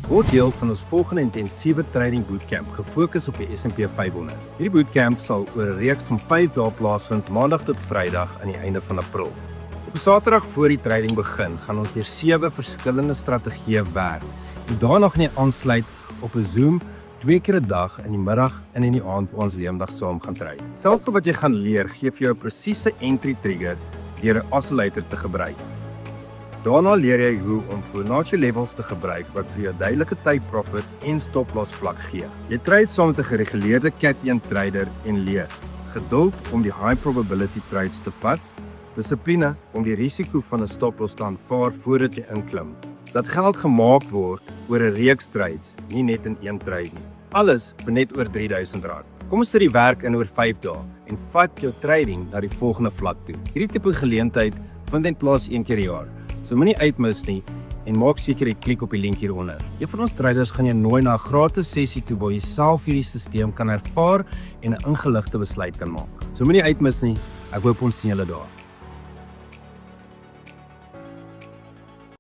Word deel van ons volgende intensiewe trading bootcamp gefokus op die S&P 500. Hierdie bootcamp sal oor 'n reeks van 5 dae plaasvind, maandag tot Vrydag aan die einde van April. Op Saterdag voor die trading begin, gaan ons deur 7 verskillende strategieë werk en daarna gaan jy aansluit op 'n Zoom 2 keer 'n dag in die middag en in die aand vir ons leemdag saam gaan trade. Selfs wat jy gaan leer, gee vir jou 'n presiese entry trigger deur 'n oscillator te gebruik. Daarna leer jy hoe om Fibonacci levels te gebruik wat vir jou duidelike take profit en stop loss vlak gee. Jy trade saam met 'n gereguleerde Cat 1 trader en leer geduld om die high probability trades te vat, dissipline om die risiko van 'n stop loss te aanvaar voordat jy inklim. Dat geld gemaak word oor 'n reeks trades, nie net in een trade nie. Alles vir net oor R3000. Kom ons sit die werk in oor 5 dae en vat jou trading na die volgende vlak toe. Hierdie tipe geleentheid vind net plaas 1 keer per jaar. So moenie uitmis nie en maak seker jy klik op die link hieronder. Een van ons traders gaan jou nooi na 'n gratis sessie toe waar jy self hierdie stelsel kan ervaar en 'n ingeligte besluit kan maak. So moenie uitmis nie. Ek hoop ons sien julle daar.